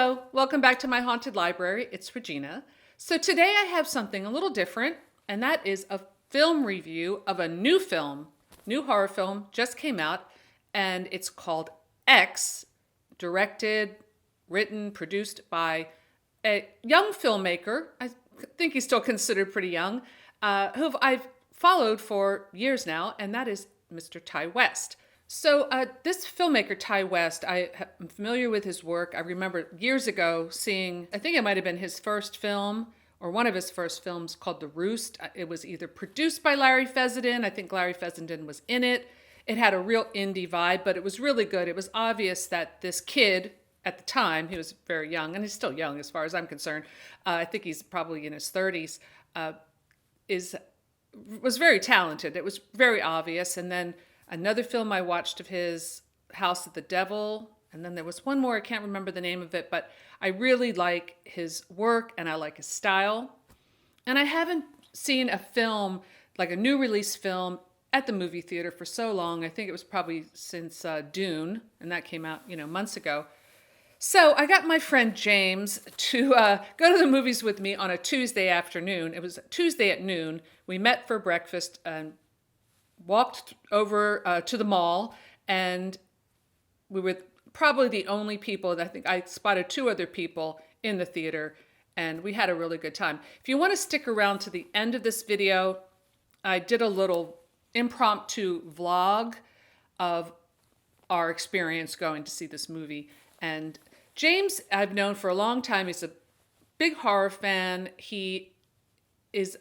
Hello, welcome back to my haunted library. It's Regina. So today I have something a little different, and that is a film review of a new film, new horror film, just came out, and it's called X, directed, written, produced by a young filmmaker. I think he's still considered pretty young, who I've followed for years now, and that is Mr. Ty West. So this filmmaker, Ty West, am familiar with his work. I remember years ago seeing, I think it might have been his first film or one of his first films called The Roost. It was either produced by Larry Fessenden. I think Larry Fessenden was in it. It had a real indie vibe, but it was really good. It was obvious that this kid, at the time, he was very young, and he's still young as far as I'm concerned. I think he's probably in his 30s, was very talented. It was very obvious. And then another film I watched of his, House of the Devil, and then there was one more, I can't remember the name of it, but I really like his work and I like his style. And I haven't seen a film, like a new release film, at the movie theater for so long. I think it was probably since Dune, and that came out, months ago. So I got my friend James to go to the movies with me on a Tuesday afternoon. It was Tuesday at noon. We met for breakfast and walked over to the mall, and we were probably the only people. I think I spotted two other people in the theater, and we had a really good time. If you want to stick around to the end of this video, I did a little impromptu vlog of our experience going to see this movie. And James, I've known for a long time. He's a big horror fan. He has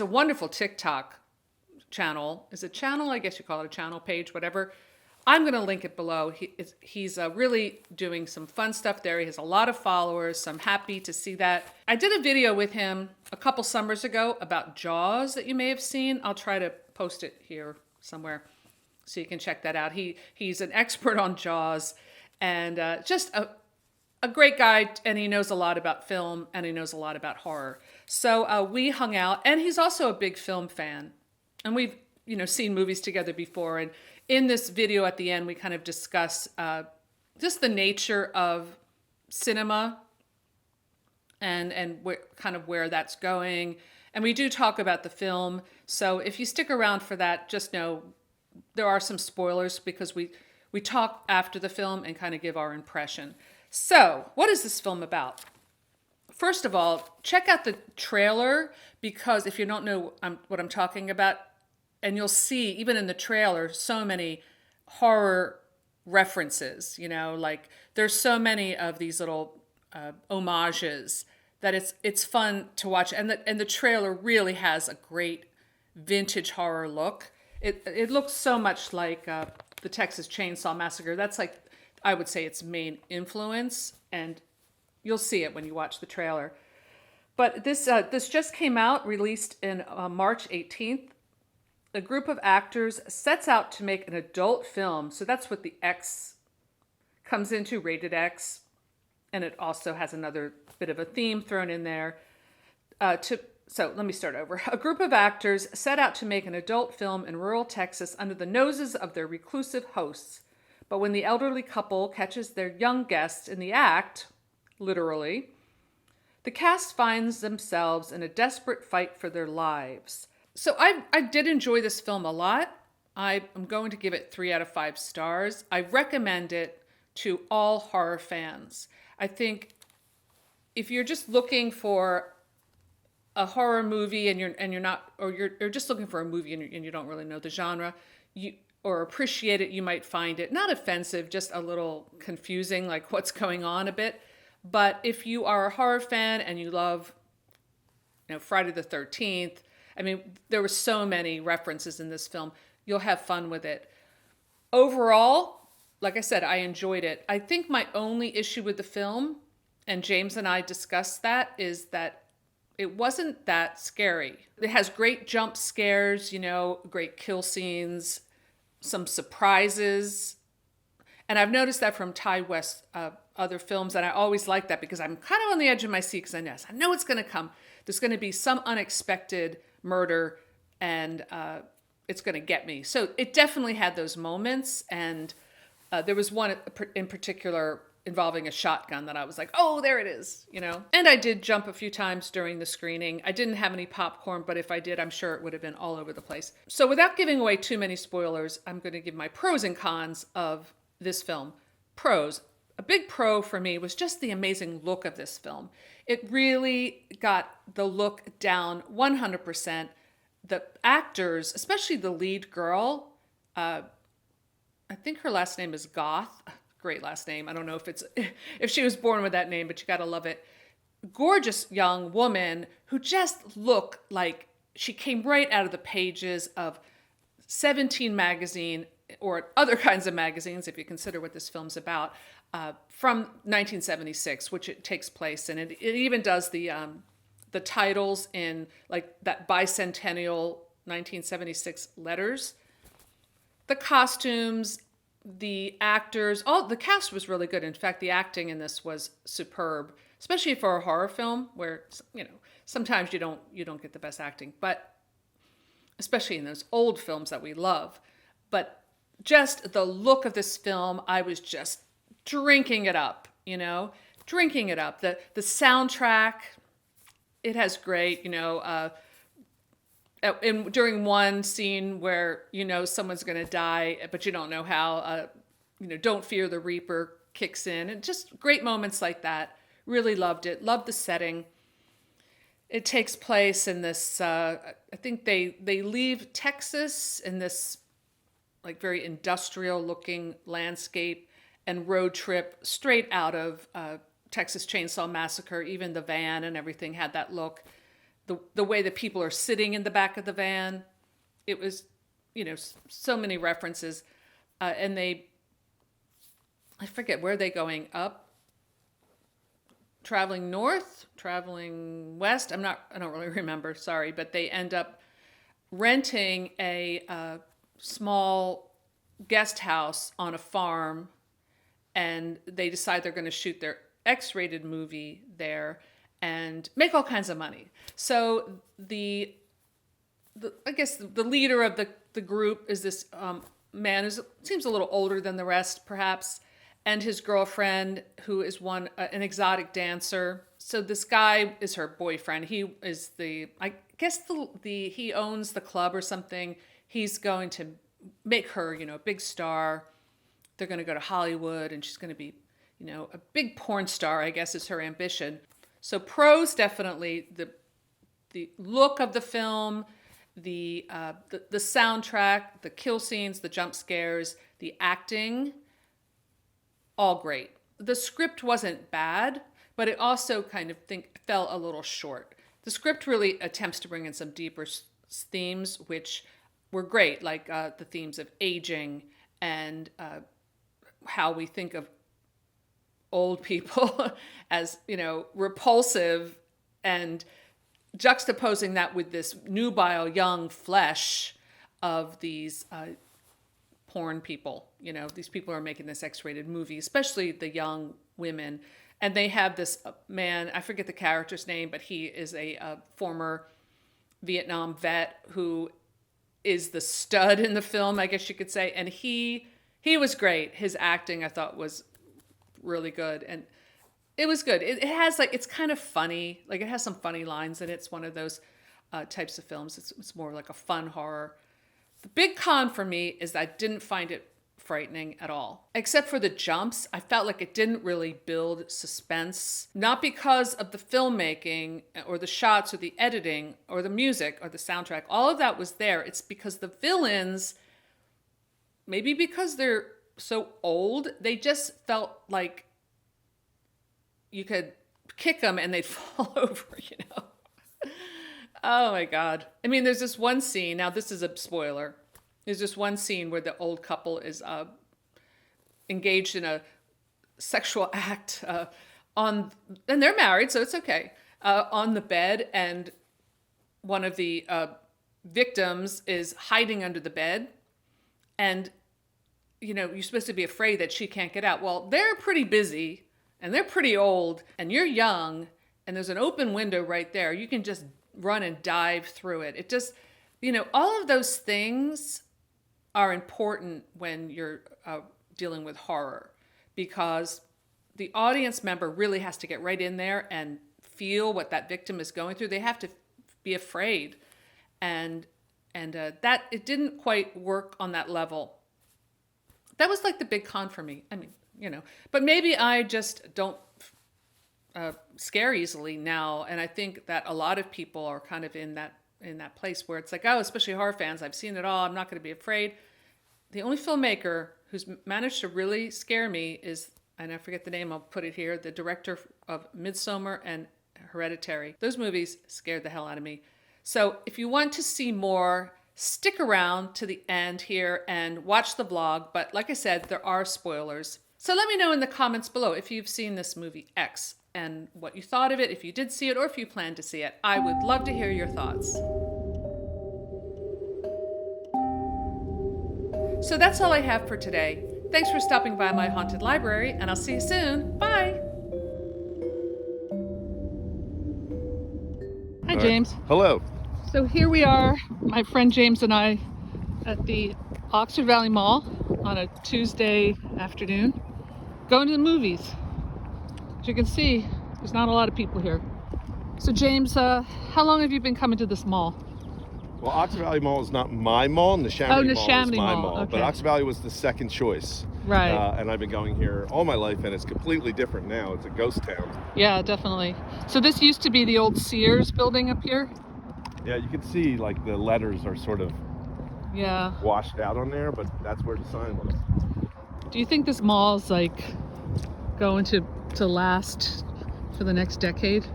a wonderful TikTok channel. Is it channel? I guess you call it a channel page, whatever. I'm going to link it below. He's really doing some fun stuff there. He has a lot of followers, so I'm happy to see that. I did a video with him a couple summers ago about Jaws that you may have seen. I'll try to post it here somewhere so you can check that out. He's an expert on Jaws, and just a great guy, and he knows a lot about film, and he knows a lot about horror. So we hung out, and he's also a big film fan. And we've, seen movies together before. And in this video at the end, we kind of discuss just the nature of cinema and where that's going. And we do talk about the film. So if you stick around for that, just know there are some spoilers because we talk after the film and kind of give our impression. So what is this film about? First of all, check out the trailer, because if you don't know what I'm talking about, and you'll see, even in the trailer, so many horror references, like there's so many of these little homages that it's fun to watch. And the trailer really has a great vintage horror look. It looks so much like the Texas Chainsaw Massacre. That's like, I would say, its main influence, and you'll see it when you watch the trailer. But this just came out, released in March 18th. A group of actors sets out to make an adult film. So that's what the X comes into, rated X. And it also has another bit of a theme thrown in there. So let me start over. A group of actors set out to make an adult film in rural Texas under the noses of their reclusive hosts. But when the elderly couple catches their young guests in the act, literally, the cast finds themselves in a desperate fight for their lives. So I did enjoy this film a lot. I'm going to give it 3 out of 5 stars. I recommend it to all horror fans. I think if you're just looking for a horror movie and you're not, or you're just looking for a movie and you don't really know the genre, or appreciate it, you might find it not offensive, just a little confusing, like what's going on a bit. But if you are a horror fan and you love, Friday the 13th, there were so many references in this film. You'll have fun with it. Overall, like I said, I enjoyed it. I think my only issue with the film, and James and I discussed that, is that it wasn't that scary. It has great jump scares, great kill scenes, some surprises. And I've noticed that from Ty West's other films, and I always like that because I'm kind of on the edge of my seat because I know it's going to come. There's going to be some unexpected murder, and it's going to get me. So it definitely had those moments, and there was one in particular involving a shotgun that I was like, oh, there it is, you know? And I did jump a few times during the screening. I didn't have any popcorn, but if I did, I'm sure it would have been all over the place. So without giving away too many spoilers, I'm going to give my pros and cons of this film. Pros. A big pro for me was just the amazing look of this film. It really got the look down 100%. The actors, especially the lead girl, I think her last name is Goth. Great last name. I don't know if she was born with that name, but you gotta love it. Gorgeous young woman who just looked like she came right out of the pages of 17 magazine or other kinds of magazines, if you consider what this film's about, from 1976, which it takes place in. It even does the titles in like that bicentennial 1976 letters. The costumes, the actors, all the cast was really good. In fact, the acting in this was superb, especially for a horror film where, you know, sometimes you don't get the best acting, but especially in those old films that we love. But just the look of this film, I was just drinking it up, you know, drinking it up. The soundtrack, it has great, you know, during one scene where, you know, someone's going to die, but you don't know how, you know, Don't Fear the Reaper kicks in. And just great moments like that. Really loved it. Loved the setting. It takes place in this, I think they leave Texas in this like very industrial looking landscape and road trip straight out of Texas Chainsaw Massacre. Even the van and everything had that look. The way that people are sitting in the back of the van, it was, you know, so many references. And I forget, where are they going? Up? Traveling north? Traveling west? I don't really remember, sorry. But they end up renting a small guest house on a farm. And they decide they're going to shoot their X-rated movie there and make all kinds of money. So I guess the leader of the group is this man who seems a little older than the rest, perhaps, and his girlfriend, who is an exotic dancer. So this guy is her boyfriend. He is I guess he owns the club or something. He's going to make her, you know, a big star. They're going to go to Hollywood, and she's going to be, you know, a big porn star, I guess, is her ambition. So pros, definitely the look of the film, the soundtrack, the kill scenes, the jump scares, the acting, all great. The script wasn't bad, but it also kind of fell a little short. The script really attempts to bring in some deeper themes, which were great, like the themes of aging and how we think of old people as, you know, repulsive, and juxtaposing that with this nubile young flesh of these porn people. You know, these people are making this X-rated movie, especially the young women. And they have this man, I forget the character's name, but he is a former Vietnam vet who is the stud in the film, I guess you could say. And he was great. His acting, I thought, was really good. And it was good. It has it's kind of funny. Like, it has some funny lines, and it's one of those types of films. It's more like a fun horror. The big con for me is that I didn't find it frightening at all. Except for the jumps, I felt like it didn't really build suspense. Not because of the filmmaking or the shots or the editing or the music or the soundtrack. All of that was there. It's because the villains, maybe because they're so old, they just felt like you could kick them and they'd fall over, you know. Oh my God. I mean, there's this one scene, now this is a spoiler. There's this one scene where the old couple is engaged in a sexual act and they're married, so it's okay, on the bed, and one of the victims is hiding under the bed, and you know, you're supposed to be afraid that she can't get out. Well, they're pretty busy and they're pretty old, and you're young, and there's an open window right there. You can just run and dive through it. It just, you know, all of those things are important when you're dealing with horror, because the audience member really has to get right in there and feel what that victim is going through. They have to be afraid, and that it didn't quite work on that level. That was like the big con for me. I mean, but maybe I just don't scare easily now, and I think that a lot of people are kind of in that place where it's like, oh, especially horror fans, I've seen it all, I'm not going to be afraid. The only filmmaker who's managed to really scare me is, and I forget the name, I'll put it here, the director of Midsommar and Hereditary. Those movies scared the hell out of me. So if you want to see more, stick around to the end here and watch the vlog. But like I said, there are spoilers. So let me know in the comments below if you've seen this movie X and what you thought of it, if you did see it or if you plan to see it. I would love to hear your thoughts. So that's all I have for today. Thanks for stopping by my haunted library, and I'll see you soon. Bye. Hi, James. Hello. So here we are, my friend James and I, at the Oxford Valley Mall on a Tuesday afternoon, going to the movies. As you can see, there's not a lot of people here. So James, how long have you been coming to this mall? Well, Oxford Valley Mall is not my mall, and Neshaminy Mall is my mall. Okay. But Oxford Valley was the second choice. Right. And I've been going here all my life, and it's completely different now. It's a ghost town. Yeah, definitely. So this used to be the old Sears building up here? Yeah, you can see like the letters are sort of washed out on there, but that's where the sign was. Do you think this mall's like going to last for the next decade?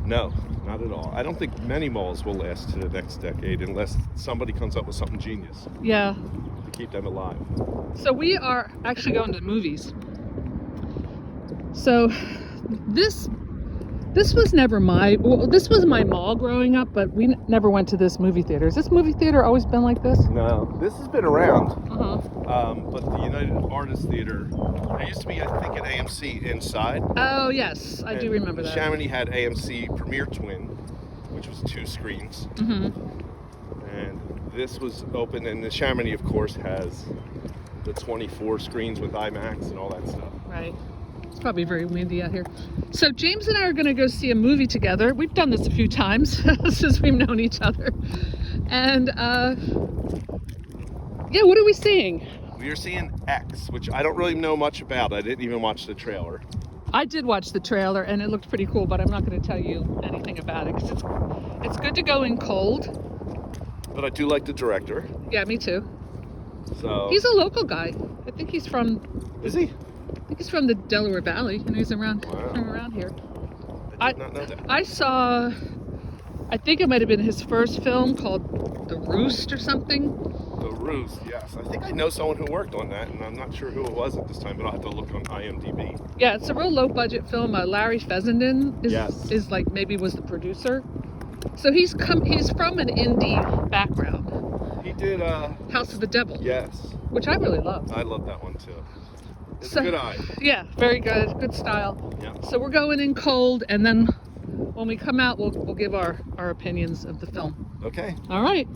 No, not at all. I don't think many malls will last to the next decade unless somebody comes up with something genius. Yeah. To keep them alive. So we are actually going to the movies. So this was never this was my mall growing up, but we never went to this movie theater. Has this movie theater always been like this? No, this has been around. Uh-huh. But the United Artists Theater, there used to be, I think, an AMC inside. Oh, yes, I do remember that. Neshaminy had AMC Premiere Twin, which was 2 screens. Mm-hmm. And this was open, and Neshaminy, of course, has the 24 screens with IMAX and all that stuff. Right. It's probably very windy out here. So James and I are going to go see a movie together. We've done this a few times since we've known each other. And yeah, what are we seeing? We are seeing X, which I don't really know much about. I didn't even watch the trailer. I did watch the trailer and it looked pretty cool, but I'm not going to tell you anything about it because it's good to go in cold. But I do like the director. Yeah, me too. So he's a local guy. I think he's from. Is he? I think he's from the Delaware Valley, and he's from around here. I did not know that. I saw. I think it might have been his first film called The Roost or something. The Roost, yes. I think I know someone who worked on that, and I'm not sure who it was at this time, but I'll have to look on IMDb. Yeah, it's a real low budget film. Larry Fessenden is like maybe was the producer. So he's from an indie background. He did House of the Devil. Yes. Which I really love. I love that one too. It's a good eye. Yeah, very good. Good style. Yeah. So we're going in cold, and then when we come out, we'll give our opinions of the film. Okay. All right.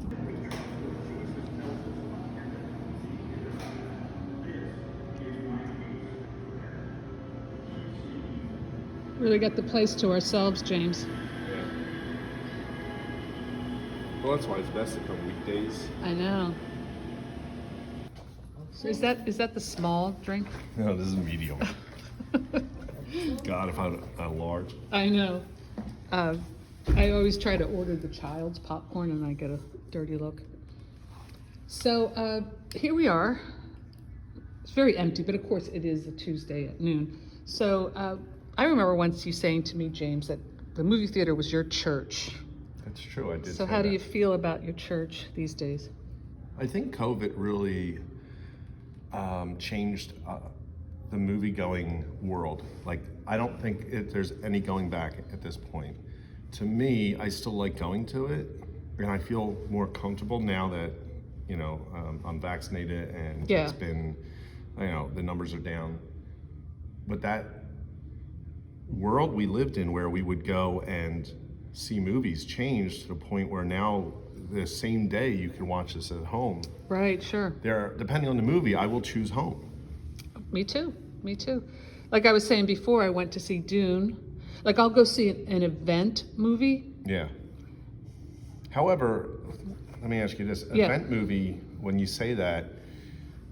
Really got the place to ourselves, James. Yeah. Well, that's why it's best to come weekdays. I know. So is that the small drink? No, this is medium. God, if I had a large. I know. I always try to order the child's popcorn and I get a dirty look. So here we are. It's very empty, but of course it is a Tuesday at noon. So I remember once you saying to me, James, that the movie theater was your church. That's true, I did. So how do you feel about your church these days? I think COVID really changed the movie-going world. Like, I don't think there's any going back at this point. To me, I still like going to it, and I feel more comfortable now that, I'm vaccinated and it's been, the numbers are down. But that world we lived in where we would go and see movies changed to the point where now the same day you can watch this at home. Right, sure. Depending on the movie, I will choose home. Me too. Like I was saying before, I went to see Dune. Like I'll go see an event movie. Yeah. However, let me ask you this. Yeah. Event movie, when you say that,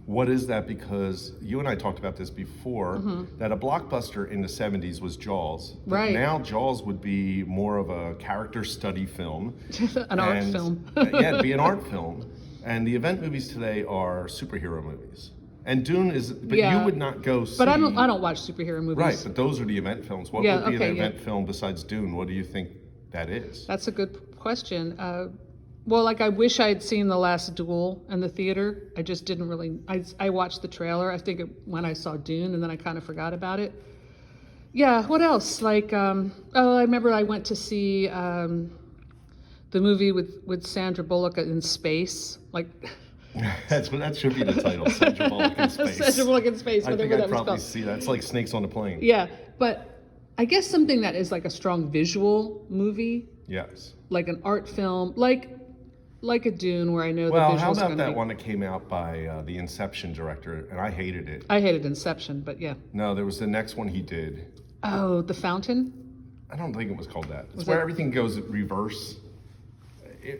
what is that? Because you and I talked about this before, that a blockbuster in the 70s was Jaws. But Right. now Jaws would be more of a character study film. An art film. Yeah, it'd be an art film. And the event movies today are superhero movies. And Dune is, but Yeah. you would not go see. But I don't watch superhero movies. Right, but those are the event films. What Yeah, would be okay, an yeah. event film besides Dune? What do you think that is? That's a good question. Well, like I wish I had seen The Last Duel in the theater. I just didn't really. I watched the trailer. I think when I saw Dune, and then I kind of forgot about it. Yeah. What else? Like, I remember I went to see the movie with Sandra Bullock in space. Like, That should be the title. Sandra Bullock in Space. Sandra Bullock in space. I think Whatever I'd that was probably called. see that. It's like Snakes on the Plane. Yeah, but I guess something that is like a strong visual movie, Yes. like an art film, like a Dune, where I know Well, the how visuals about going to that be. one that came out by the Inception director, and I hated it. I hated Inception, but yeah. No, there was the next one he did. Oh, The Fountain. I don't think it was called that. It's Was where it- everything goes reverse.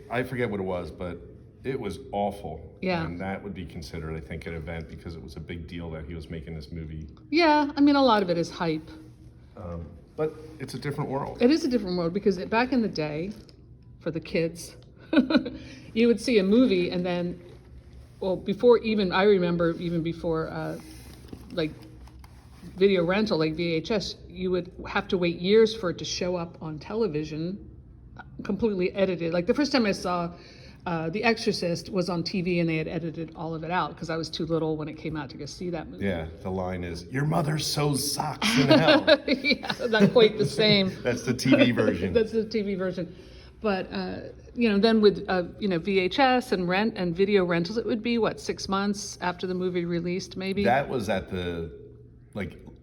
I forget what it was, but it was awful. Yeah. And that would be considered, I think, an event because it was a big deal that he was making this movie. Yeah, I mean a lot of it is hype. But it's a different world. It is a different world because back in the day, for the kids, you would see a movie and then, well, before even I remember even before like video rental, like VHS, you would have to wait years for it to show up on television, completely edited. Like the first time I saw The Exorcist was on TV and they had edited all of it out because I was too little when it came out to go see that movie. Yeah, the line is, "Your mother sews socks in hell." Yeah, not quite the same. That's the TV version. That's the TV version. But then with VHS and video rentals, it would be what, 6 months after the movie released, maybe. That was at the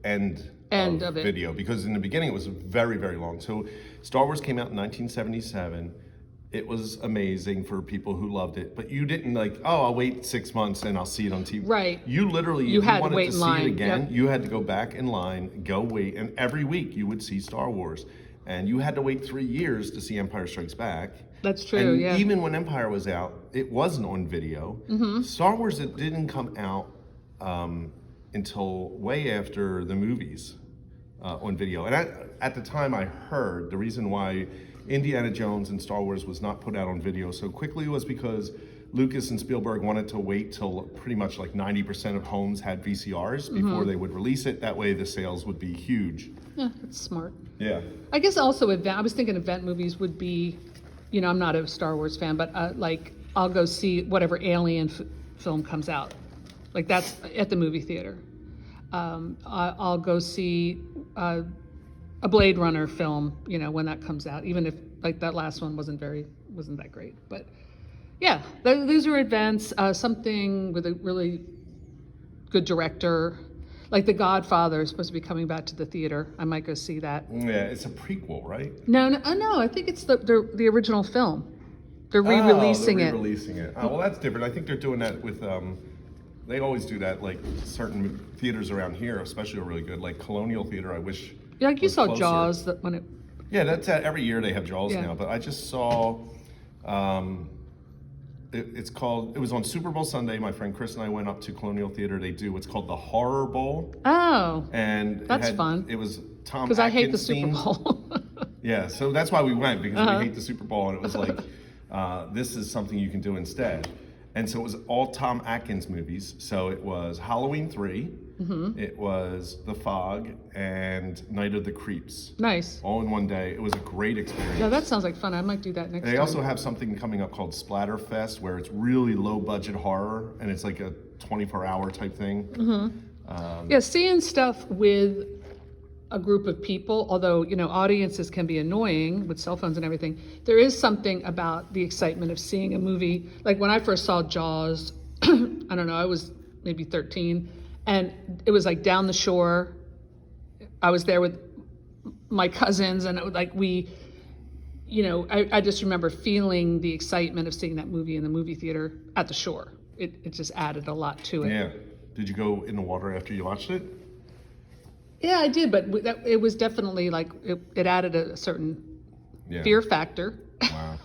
end of it. video, because in the beginning it was very, very long. So Star Wars came out in 1977. It was amazing for people who loved it, but you didn't I'll wait 6 months and I'll see it on TV. Right. You literally, You if had you to wanted wait to in see line. it again, Yep. you had to go back in line, go wait, and every week you would see Star Wars. And you had to wait 3 years to see Empire Strikes Back. That's true, And yeah. even when Empire was out, it wasn't on video. Star Wars, it didn't come out until way after the movies on video. And at the time, I heard the reason why Indiana Jones and Star Wars was not put out on video so quickly was because Lucas and Spielberg wanted to wait till pretty much 90% of homes had VCRs before they would release it. That way the sales would be huge. Yeah, that's smart. Yeah. I guess also I was thinking event movies would be, I'm not a Star Wars fan, but I'll go see whatever alien film comes out. Like that's at the movie theater. I'll go see a Blade Runner film, when that comes out, even if that last one wasn't that great. But yeah, those are events. Something with a really good director, like The Godfather is supposed to be coming back to the theater. I might go see that. Yeah, it's a prequel, right? No, I think it's the original film. They're re-releasing it. Re-releasing it. Oh, well, that's different. I think they're doing that with. They always do that. Certain theaters around here, especially, are really good. Like Colonial Theater, I wish. Yeah, like you was saw closer. Jaws when it. Yeah, that's every year they have Jaws Yeah. now. But I just saw. It was on Super Bowl Sunday. My friend Chris and I went up to Colonial Theater. They do what's called the Horror Bowl, Oh, and That's fun. It was Tom because I hate the Atkins Super themed. Bowl. Yeah, so that's why we went, because Uh-huh. we hate the Super Bowl, and it was this is something you can do instead. And so it was all Tom Atkins movies. So it was Halloween 3, it was The Fog, and Night of the Creeps, Nice. all in one day. It was a great experience. Yeah, that sounds like fun. I might do that next They time. also have something coming up called Splatterfest, where it's really low budget horror, and it's like a 24-hour type thing. Yeah, seeing stuff with a group of people, although, audiences can be annoying with cell phones and everything, there is something about the excitement of seeing a movie. Like when I first saw Jaws, I don't know, I was maybe 13, and it was down the shore. I was there with my cousins, and it was I just remember feeling the excitement of seeing that movie in the movie theater at the shore. It just added a lot to it. Yeah. Did you go in the water after you watched it? Yeah, I did, but it was definitely like it added a certain Yeah. fear factor. Wow.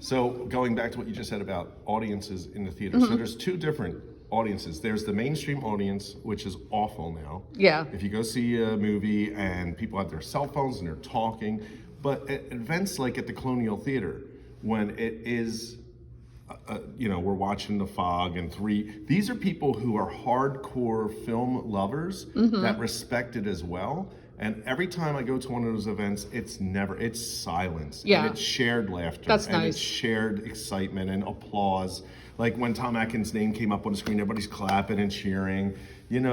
So going back to what you just said about audiences in the theater, so there's two different audiences. There's the mainstream audience, which is awful now. Yeah. If you go see a movie and people have their cell phones and they're talking, but at events like at the Colonial Theater, when it is, we're watching The Fog and Three, these are people who are hardcore film lovers that respect it as well. And every time I go to one of those events, it's silence. Yeah. And it's shared laughter. That's and nice. It's shared excitement and applause. Like when Tom Atkins' name came up on the screen, everybody's clapping and cheering.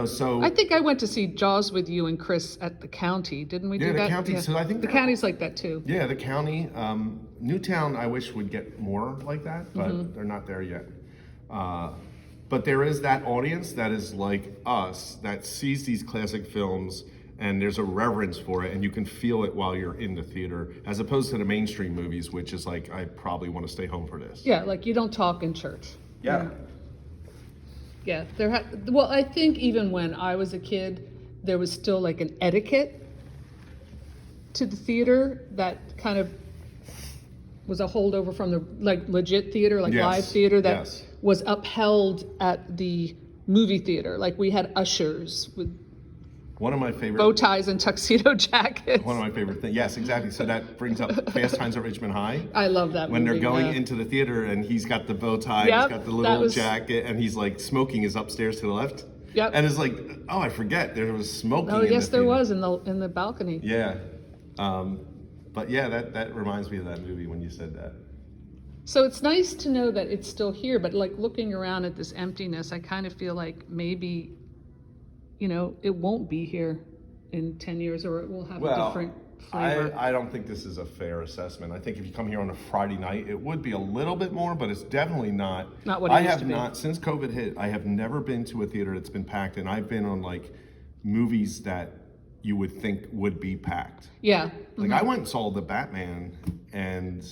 So I think I went to see Jaws with you and Chris at the county. Didn't we do that? the county. So I think the county's like that too. Yeah, the county. Newtown, I wish would get more like that, but they're not there yet. But there is that audience that is like us, that sees these classic films, and there's a reverence for it, and you can feel it while you're in the theater, as opposed to the mainstream movies, which is like, I probably want to stay home for this. Yeah, like you don't talk in church. Yeah. Yeah, well, I think even when I was a kid, there was still like an etiquette to the theater that kind of was a holdover from the like legit theater, like Yes, live theater that yes. was upheld at the movie theater. Like we had ushers with One of my favorite. bow ties and tuxedo jackets. One of my favorite things. Yes, exactly. So that brings up Fast Times at Richmond High. I love that When movie. they're going yeah. into the theater and he's got the bow tie, Yep, he's got the that little was- jacket, and he's like smoking is upstairs to the left. Yep. And it's like, oh, I forget there was smoking. Oh in yes, the there theater. was in the balcony. Yeah. But yeah, that reminds me of that movie when you said that. So it's nice to know that it's still here, but like looking around at this emptiness, I kind of feel like maybe, it won't be here in 10 years, or it will have a different flavor. I don't think this is a fair assessment. I think if you come here on a Friday night, it would be a little bit more, but it's definitely not. Not what it I used have to be. not, since COVID hit, I have never been to a theater that's been packed, and I've been on like movies that you would think would be packed. Yeah. Like I went and saw The Batman, and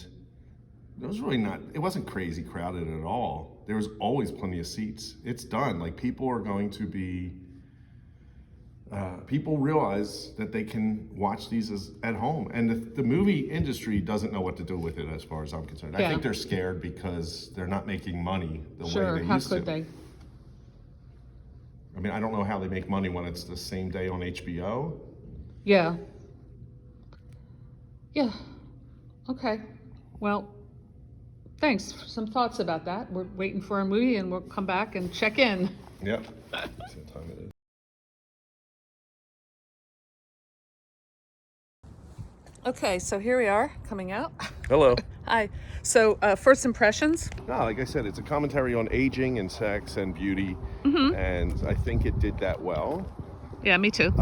it was really not, it wasn't crazy crowded at all. There was always plenty of seats. It's done. Like people are going to be, people realize that they can watch these at home. And the movie industry doesn't know what to do with it as far as I'm concerned. I Yeah. think they're scared because they're not making money the Sure. way they How used to. could they? I mean, I don't know how they make money when it's the same day on HBO. Yeah. Yeah. Okay. Well, thanks. Some thoughts about that. We're waiting for a movie, and we'll come back and check in. Yep. That's what time it is. Okay, so here we are coming out. Hello. Hi. So, first impressions? No, like I said, it's a commentary on aging and sex and beauty, and I think it did that well. Yeah, me too.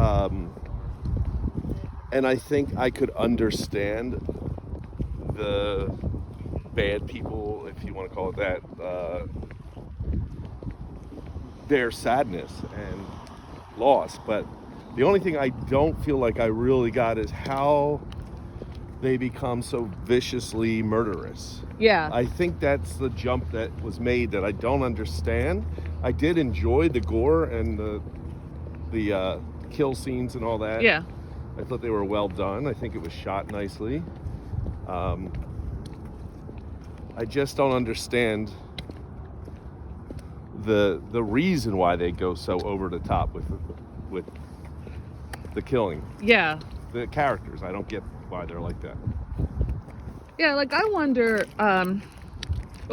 And I think I could understand the bad people, if you want to call it that, their sadness and loss. But the only thing I don't feel like I really got is how they become so viciously murderous. Yeah. I think that's the jump that was made that I don't understand. I did enjoy the gore and the kill scenes and all that. Yeah. I thought they were well done. I think it was shot nicely. I just don't understand the reason why they go so over the top with the killing. Yeah. The characters, I don't get why they're like that. Yeah, like I wonder, well,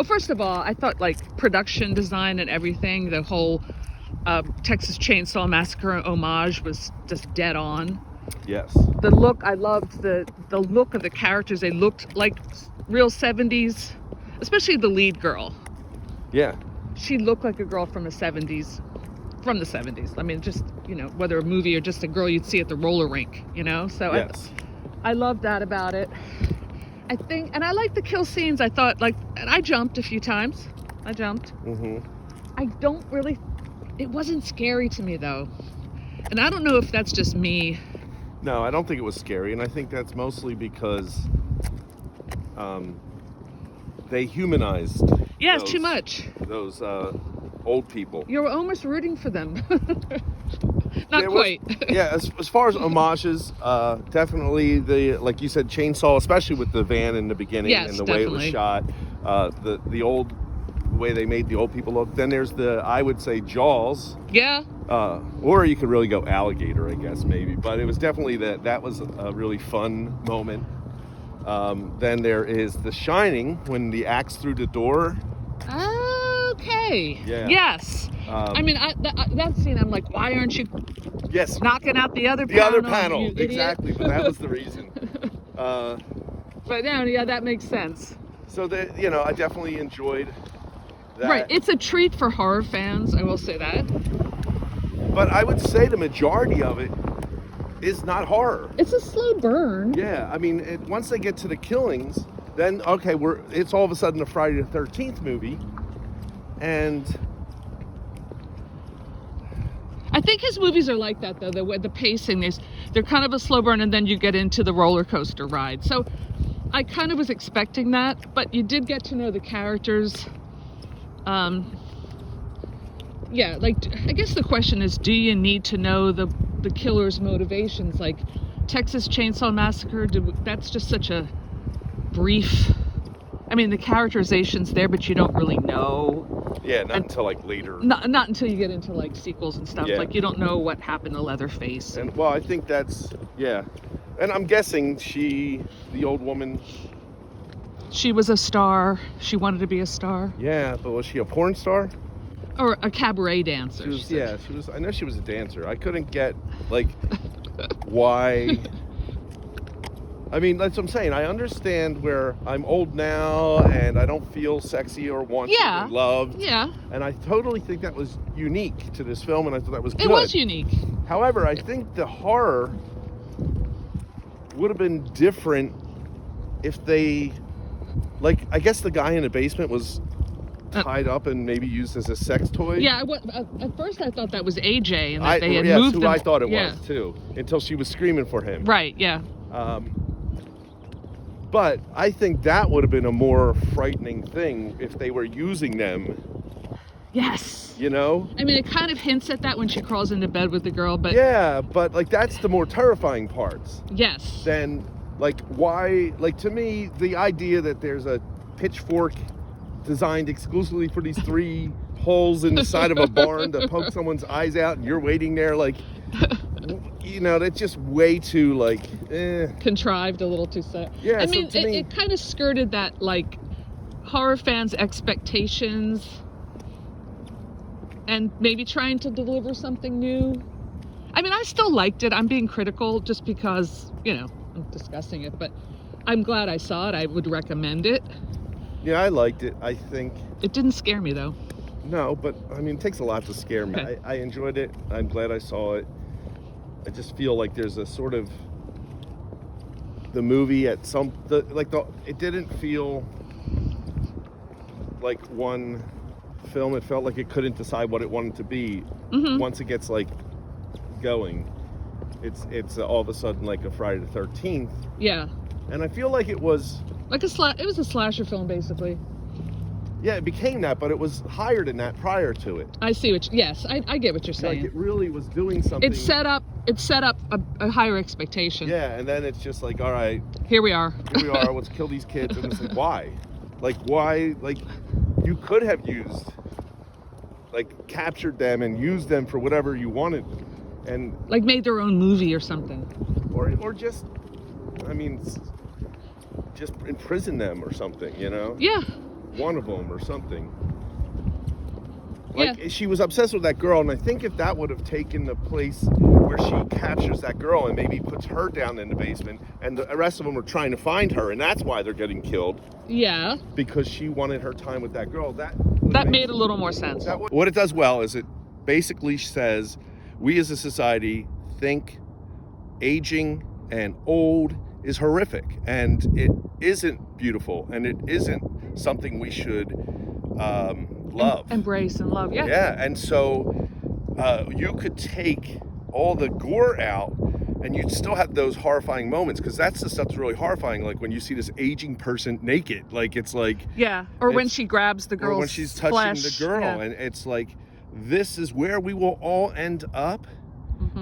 first of all, I thought like production design and everything, the whole Texas Chainsaw Massacre homage was just dead on. Yes. The look, I loved the look of the characters. They looked like real 70s, especially the lead girl. Yeah. She looked like a girl from the 70s. From the 70s. I mean, just, whether a movie or just a girl you'd see at the roller rink, So Yes. I love that about it. I think, and I like the kill scenes. I thought, and I jumped a few times. I jumped. Mm-hmm. I don't really, it wasn't scary to me though. And I don't know if that's just me. No, I don't think it was scary, and I think that's mostly because they humanized. Yeah, it's too much. Those old people. You're almost rooting for them. Not There quite. Yeah, as far as homages, definitely like you said, chainsaw, especially with the van in the beginning Yes, and the way it was definitely. shot, the old way they made the old people look. Then there's I would say Jaws, Yeah. or you could really go Alligator, I guess maybe. But it was definitely that was a really fun moment. Then there is The Shining when the axe through the door. Okay. Yeah. Yes. I mean, that scene, I'm like, why aren't you Yes. knocking out the other The panel? other panel, you idiot? exactly. But that was the reason. But no, yeah, that makes sense. So that I definitely enjoyed that. Right. It's a treat for horror fans. I will say that. But I would say the majority of it is not horror. It's a slow burn. Yeah, I mean, once they get to the killings, then okay, it's all of a sudden a Friday the 13th movie, and I think his movies are like that though. The pacing they're kind of a slow burn, and then you get into the roller coaster ride. So I kind of was expecting that, but you did get to know the characters. Yeah, like I guess the question is, do you need to know the killer's motivations? Like Texas Chainsaw Massacre, that's just such a brief. I mean, the characterization's there, but you don't really know. Yeah, not until like later. Not until you get into like sequels and stuff. Yeah. Like you don't know what happened to Leatherface. And well, I think that's and I'm guessing the old woman. She was a star. She wanted to be a star. Yeah, but was she a porn star? Or a cabaret dancer. She was. I know she was a dancer. I couldn't get like why. I mean, that's what I'm saying. I understand where I'm old now and I don't feel sexy or wanted or loved. Yeah. And I totally think that was unique to this film, and I thought that was good. It was unique. However, I think the horror would have been different if they, like, I guess the guy in the basement was tied up and maybe used as a sex toy. Yeah, at first I thought that was AJ and that they had yes, moved who him. I thought it was too, until she was screaming for him. Right, yeah. But I think that would have been a more frightening thing if they were using them. Yes. You know? I mean, it kind of hints at that when she crawls into bed with the girl, but... Yeah, but, like, that's the more terrifying parts. Yes. Then, like, why... Like, to me, the idea that there's a pitchfork designed exclusively for these 3 holes in the side of a barn to poke someone's eyes out and you're waiting there, like... You know, that's just way too, like, contrived, a little too sad. Yeah, I mean, it kind of skirted that, like, horror fans' expectations and maybe trying to deliver something new. I mean, I still liked it. I'm being critical just because, I'm discussing it, but I'm glad I saw it. I would recommend it. Yeah, I liked it. I think... It didn't scare me, though. No, but, I mean, it takes a lot to scare me. Okay. I enjoyed it. I'm glad I saw it. I just feel like there's a sort of the movie at it didn't feel like one film. It felt like it couldn't decide what it wanted to be. Mm-hmm. Once it gets like going, it's all of a sudden like a Friday the 13th. Yeah. And I feel like it was like it was a slasher film, basically. Yeah, it became that, but it was higher than that prior to it. I see yes, I get what you're saying. Like it really was doing something. It set up a higher expectation. Yeah, and then it's just like, all right, here we are. Let's kill these kids. And it's like, why? Like you could have captured them and used them for whatever you wanted, and like made their own movie or something. Or just, I mean, just imprison them or something, Yeah. One of them or something. Like, she was obsessed with that girl, and I think if that would have taken the place where she captures that girl and maybe puts her down in the basement, and the rest of them are trying to find her, and that's why they're getting killed. Yeah. Because she wanted her time with that girl. That made a little more sense. What it does well is it basically says, we as a society think aging and old is horrific, and it isn't beautiful, and it isn't something we should love, embrace and love. Yeah, and so you could take all the gore out and you'd still have those horrifying moments, because that's the stuff that's really horrifying, like when you see this aging person naked, like it's like, or when she grabs the girl's or when she's touching flesh. the girl, and it's like, this is where we will all end up.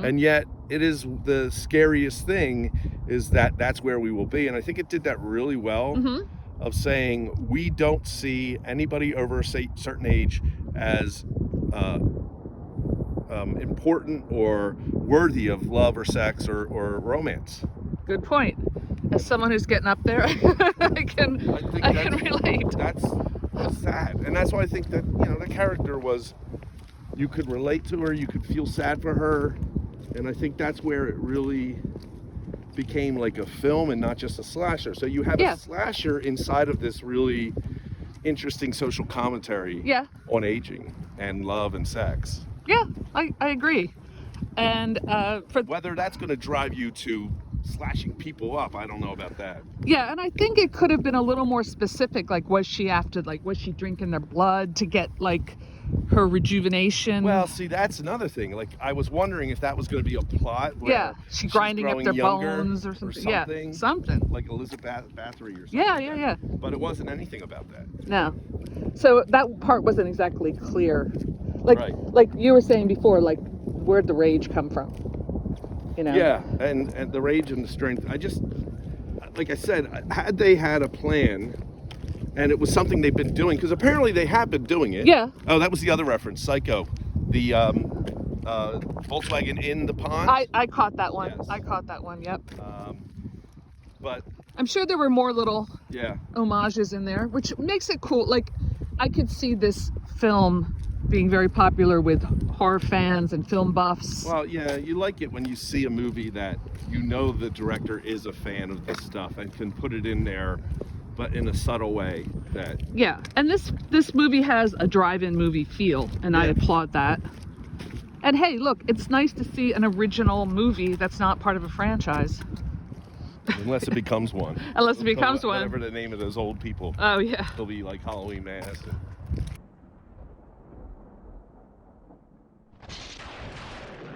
And yet it is the scariest thing is that that's where we will be. And I think it did that really well of saying we don't see anybody over a certain age as important or worthy of love or sex or romance. Good point. As someone who's getting up there, I can relate. That's sad, and that's why I think that the character was, you could relate to her, you could feel sad for her, and I think that's where it really became like a film and not just a slasher. So you have a slasher inside of this really interesting social commentary on aging and love and sex. Yeah, I agree. And for whether that's going to drive you to slashing people up, I don't know about that. Yeah, and I think it could have been a little more specific. Like, was she drinking their blood to get like her rejuvenation? Well, see, that's another thing. Like, I was wondering if that was going to be a plot. Where she grinding up their bones or something. Yeah, something like Elizabeth Bathory or something. Yeah. But it wasn't anything about that. No. So that part wasn't exactly clear. Like you were saying before, like, where'd the rage come from? Yeah, and the rage and the strength. I just, like I said, had they had a plan, and it was something they've been doing, because apparently they have been doing it. Yeah. Oh, that was the other reference, Psycho. The Volkswagen in the pond. I caught that one. Yes. I caught that one, yep. But I'm sure there were more little yeah homages in there, which makes it cool. Like, I could see this film being very popular with horror fans and film buffs. Well, yeah, you like it when you see a movie that the director is a fan of this stuff and can put it in there, but in a subtle way. And this movie has a drive-in movie feel, and I applaud that. And hey, look, it's nice to see an original movie that's not part of a franchise. Unless it becomes one. Unless it becomes one. Whatever the name of those old people. Oh yeah. They'll be like Halloween Mass.